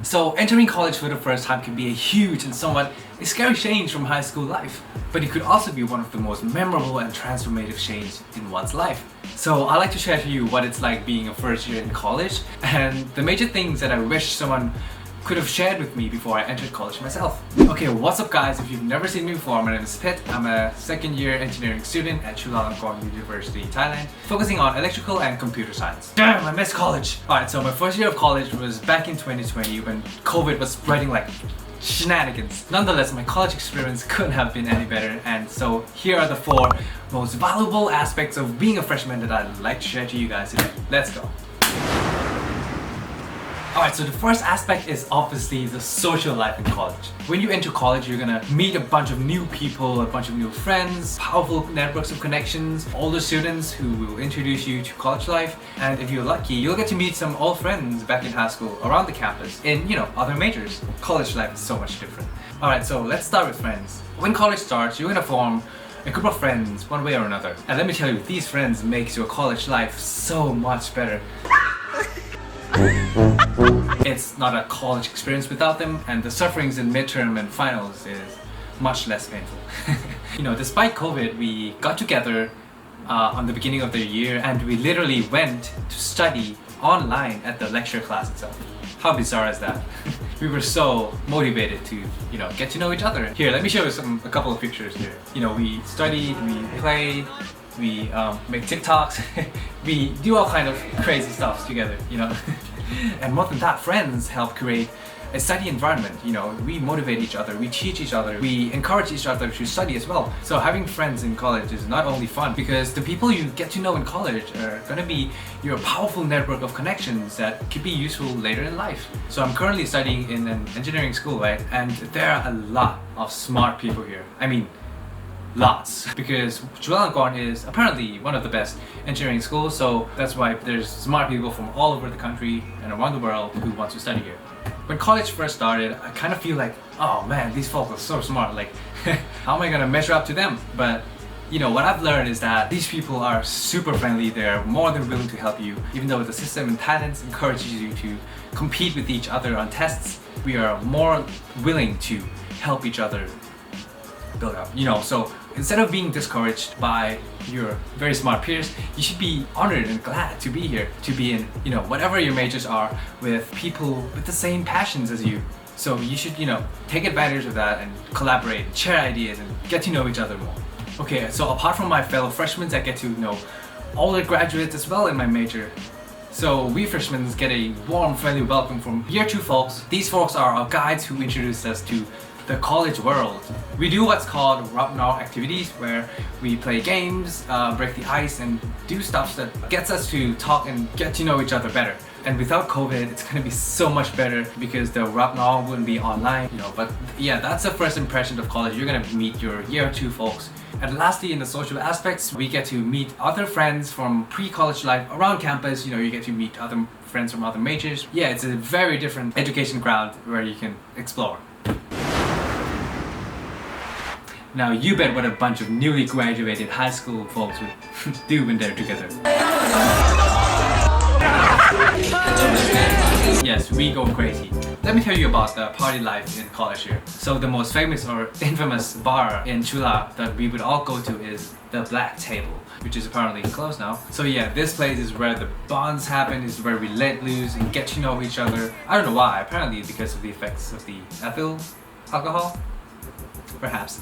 So entering college for the first time can be a huge and somewhat a scary change from high school life, but it could also be one of the most memorable and transformative changes in one's life. So I like to share to you what it's like being a first year in college and the major things that I wish someone could have shared with me before I entered college myself. Okay, what's up guys? If you've never seen me before, my name is Pit. I'm a second year engineering student at Chulalongkorn University, Thailand, focusing on electrical and computer science. Damn, I missed college! Alright, so my first year of college was back in 2020 when COVID was spreading like shenanigans. Nonetheless, my college experience couldn't have been any better, and so here are the 4 most valuable aspects of being a freshman that I'd like to share to you guys today. Let's go! Alright, so the first aspect is obviously the social life in college. When you enter college, you're gonna meet a bunch of new people, a bunch of new friends, powerful networks of connections, older students who will introduce you to college life, and if you're lucky, you'll get to meet some old friends back in high school around the campus in, other majors. College life is so much different. Alright, so let's start with friends. When college starts, you're gonna form a group of friends one way or another. And let me tell you, these friends makes your college life so much better. It's not a college experience without them, and the sufferings in midterm and finals is much less painful. Despite COVID, we got together on the beginning of the year and we literally went to study online at the lecture class itself. How bizarre is that? We were so motivated to, get to know each other. Here, let me show you a couple of pictures here. We studied, we played, we make TikToks, we do all kind of crazy stuff together, And more than that, friends help create a study environment. We motivate each other, we teach each other, we encourage each other to study as well. So having friends in college is not only fun, because the people you get to know in college are gonna be your powerful network of connections that could be useful later in life. So I'm currently studying in an engineering school, right? And there are a lot of smart people here. I mean, lots, because Chulalongkorn is apparently one of the best engineering schools, so that's why there's smart people from all over the country and around the world who want to study here. When college first started, I kind of feel like, oh man, these folks are so smart, like how am I gonna measure up to them? But what I've learned is that these people are super friendly. They're more than willing to help you. Even though the system in Thailand encourages you to compete with each other on tests, we are more willing to help each other build up. So instead of being discouraged by your very smart peers, you should be honored and glad to be here, to be in, whatever your majors are, with people with the same passions as you. So you should, take advantage of that and collaborate, share ideas, and get to know each other more. Okay, so apart from my fellow freshmen, I get to know all the graduates as well in my major. So we freshmen get a warm, friendly welcome from year 2 folks. These folks are our guides who introduced us to the college world. We do what's called Rapnar activities, where we play games, break the ice, and do stuff that gets us to talk and get to know each other better. And without COVID, it's gonna be so much better because the Rapnar wouldn't be online, But yeah, that's the first impression of college. You're gonna meet your year 2 folks. And lastly, in the social aspects, we get to meet other friends from pre-college life around campus. You get to meet other friends from other majors. Yeah, it's a very different education ground where you can explore. Now you bet what a bunch of newly graduated high school folks would do when they're together. Yes, we go crazy. Let me tell you about the party life in college here. So the most famous or infamous bar in Chula that we would all go to is the Black Table, which is apparently closed now. So yeah, this place is where the bonds happen, is where we let loose and get to know each other. I don't know why, apparently because of the effects of the ethyl alcohol? Perhaps.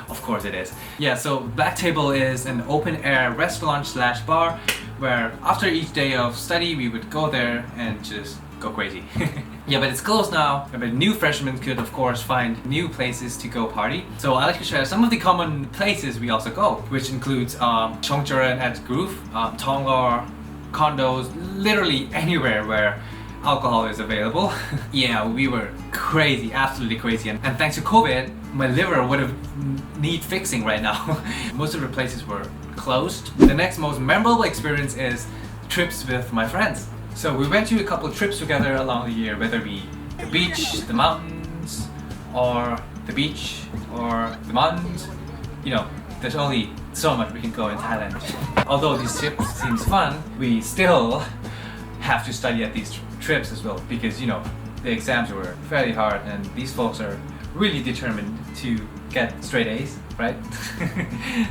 Of course it is. Yeah, so Black Table is an open-air restaurant/bar where after each day of study we would go there and just go crazy. Yeah, but it's closed now, but new freshmen could of course find new places to go party. So I like to share some of the common places we also go, which includes Chongcharan at Groove, Tonglor, condos, literally anywhere where alcohol is available. Yeah, we were crazy, absolutely crazy, and thanks to COVID, my liver would have need fixing right now. Most of the places were closed. The next most memorable experience is trips with my friends. So we went to a couple of trips together along the year, whether it be the beach, the mountains, or the beach, or the mountains. There's only so much we can go in Thailand. Although these trips seems fun, we still have to study at these trips as well, because the exams were fairly hard, and these folks are really determined to get straight A's, right?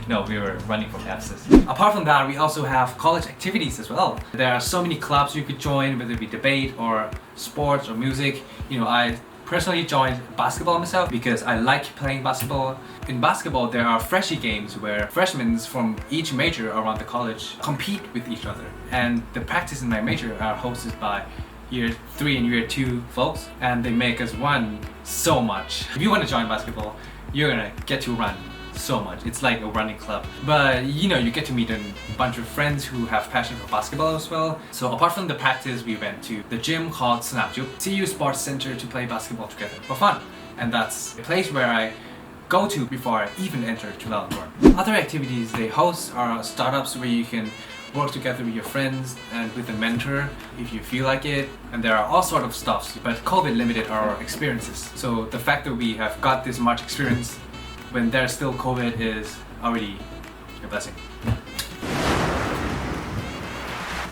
No, we were running for F's. Apart from that, we also have college activities as well. There are so many clubs you could join, whether it be debate or sports or music. I personally joined basketball myself because I like playing basketball. In basketball, there are freshie games where freshmen from each major around the college compete with each other. And the practice in my major are hosted by year 3 and year 2 folks, and they make us run so much. If you want to join basketball, you're gonna get to run so much. It's like a running club. But you get to meet a bunch of friends who have passion for basketball as well. So apart from the practice, we went to the gym called Snapjuk, CU Sports Center, to play basketball together for fun. And that's a place where I go to before I even enter Chulalongkorn. Other activities they host are startups where you can work together with your friends and with a mentor if you feel like it, and there are all sort of stuffs, but COVID limited our experiences. So the fact that we have got this much experience when there's still COVID is already a blessing.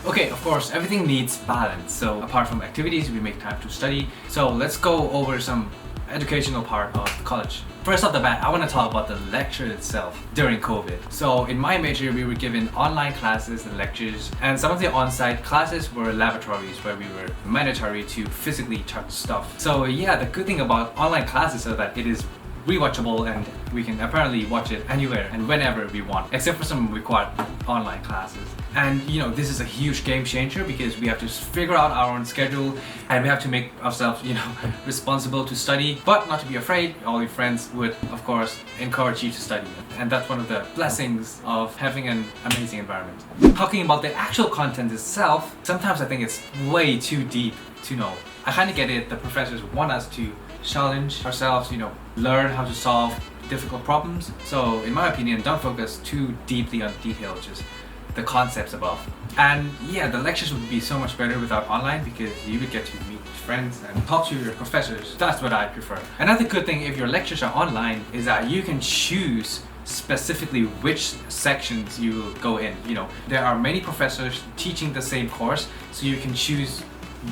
Okay, of course, everything needs balance. So apart from activities, we make time to study. So let's go over some educational part of college. First off the bat, I want to talk about the lecture itself during COVID. So in my major, we were given online classes and lectures, and some of the on-site classes were laboratories where we were mandatory to physically touch stuff. So yeah, the good thing about online classes is that it is rewatchable, and we can apparently watch it anywhere and whenever we want, except for some required online classes. And this is a huge game changer because we have to figure out our own schedule, and we have to make ourselves responsible to study, but not to be afraid. All your friends would of course encourage you to study, and that's one of the blessings of having an amazing environment. Talking about the actual content itself, sometimes I think it's way too deep to know. I kind of get it. The professors want us to challenge ourselves, learn how to solve difficult problems. So in my opinion, don't focus too deeply on detail, just the concepts above. And yeah, the lectures would be so much better without online because you would get to meet friends and talk to your professors. That's what I prefer. Another good thing if your lectures are online is that you can choose specifically which sections you will go in. There are many professors teaching the same course, so you can choose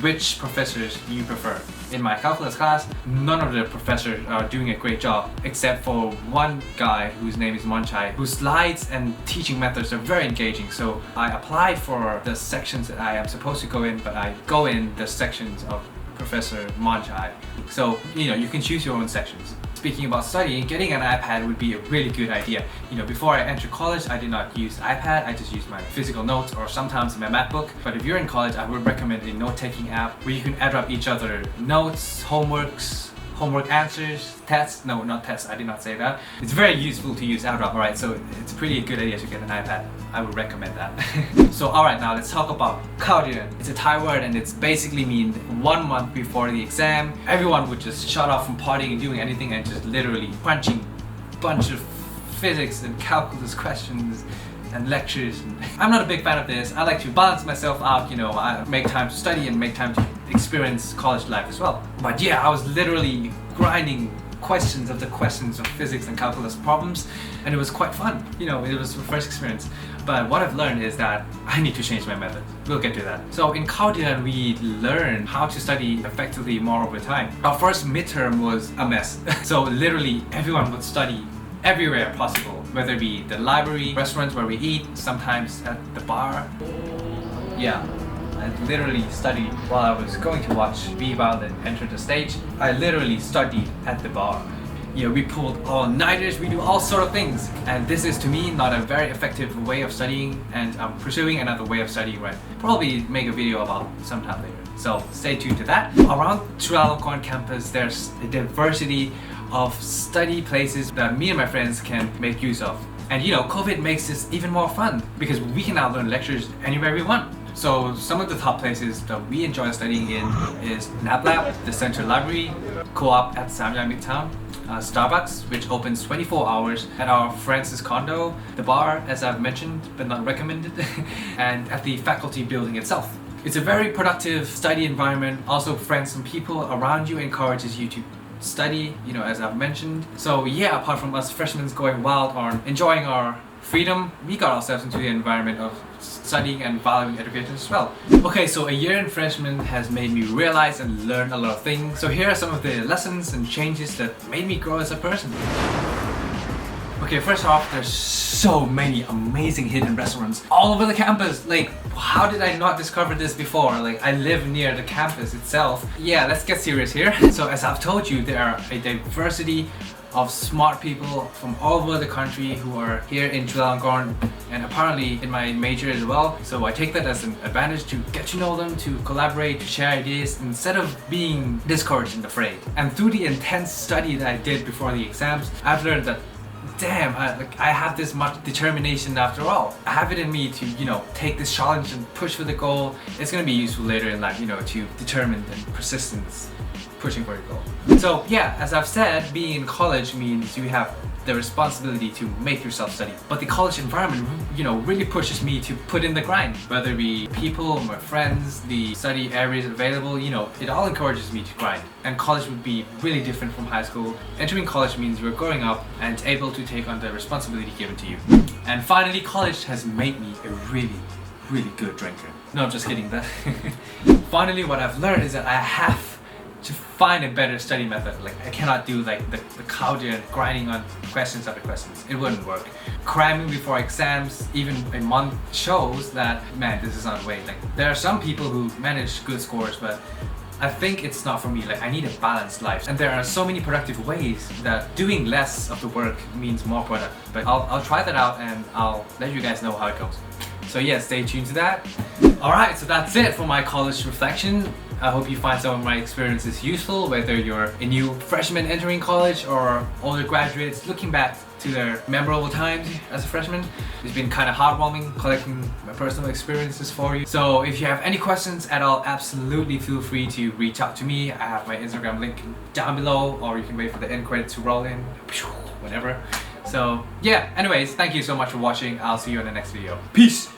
which professors you prefer. In my calculus class, none of the professors are doing a great job except for one guy whose name is Monchai, whose slides and teaching methods are very engaging. So I apply for the sections that I am supposed to go in, but I go in the sections of Professor Monchai. So you can choose your own sections. Speaking about studying, getting an iPad would be a really good idea. Before I entered college, I did not use iPad, I just used my physical notes or sometimes my MacBook. But if you're in college, I would recommend a note-taking app where you can add up each other notes, homework answers, tests. No, not tests, I did not say that. It's very useful to use AddUp, alright? So it's a pretty good idea to get an iPad. I would recommend that. So alright, now let's talk about Kaudian. It's a Thai word and it's basically mean 1 month before the exam. Everyone would just shut off from partying and doing anything and just literally crunching bunch of physics and calculus questions and lectures. I'm not a big fan of this. I like to balance myself out, I make time to study and make time to experience college life as well. But yeah, I was literally grinding questions of physics and calculus problems, and it was quite fun. It was the first experience. But what I've learned is that I need to change my method. We'll get to that. So in Kaudian, we learned how to study effectively more over time. Our first midterm was a mess. So literally everyone would study everywhere possible, whether it be the library, restaurants where we eat, sometimes at the bar. Yeah, I literally studied while I was going to watch Viva and enter the stage. I literally studied at the bar. Yeah, we pulled all-nighters, we do all sort of things. And this is to me not a very effective way of studying, and I'm pursuing another way of studying, right? Probably make a video about sometime later. So stay tuned to that. Around Chulalongkorn campus, there's a diversity of study places that me and my friends can make use of. And COVID makes this even more fun because we can now learn lectures anywhere we want. So some of the top places that we enjoy studying in is NabLab, the Central Library, Co-op at Samyang Midtown, Starbucks, which opens 24 hours, at our Francis condo, the bar, as I've mentioned but not recommended, and at the faculty building itself. It's a very productive study environment. Also, friends and people around you encourages you to study, you know, as I've mentioned. So yeah, apart from us freshmen going wild on enjoying our freedom, we got ourselves into the environment of studying and valuing education as well. Okay, so a year in freshman has made me realize and learn a lot of things. So here are some of the lessons and changes that made me grow as a person. Okay, first off, there's so many amazing hidden restaurants all over the campus. Like, how did I not discover this before? Like, I live near the campus itself. Yeah, let's get serious here. So as I've told you, there are a diversity of smart people from all over the country who are here in Chulalongkorn, and apparently in my major as well. So I take that as an advantage to get to know them, to collaborate, to share ideas instead of being discouraged and afraid. And through the intense study that I did before the exams, I've learned that damn, I have this much determination after all. I have it in me to, you know, take this challenge and push for the goal. It's gonna be useful later in life, you know, to determine and persistence, pushing for your goal. So yeah, as I've said, being in college means you have the responsibility to make yourself study. But the college environment, you know, really pushes me to put in the grind. Whether it be people, my friends, the study areas available, you know, it all encourages me to grind. And college would be really different from high school. Entering college means you're growing up and able to take on the responsibility given to you. And finally, college has made me a really good drinker. No, I'm just kidding. That. Finally, what I've learned is that I have to find a better study method. Like, I cannot do like the cow and grinding on questions after questions. It wouldn't work. Cramming before exams, even a month, shows that, man, this is not the way. Like, there are some people who manage good scores, but I think it's not for me. Like, I need a balanced life. And there are so many productive ways that doing less of the work means more product. But I'll try that out and I'll let you guys know how it goes. So yeah, stay tuned to that. Alright, so that's it for my college reflection. I hope you find some of my experiences useful, whether you're a new freshman entering college or older graduates looking back to their memorable times as a freshman. It's been kind of heartwarming collecting my personal experiences for you. So if you have any questions at all, absolutely feel free to reach out to me. I have my Instagram link down below, or you can wait for the end credits to roll in, whatever. So yeah, anyways, thank you so much for watching. I'll see you in the next video. Peace!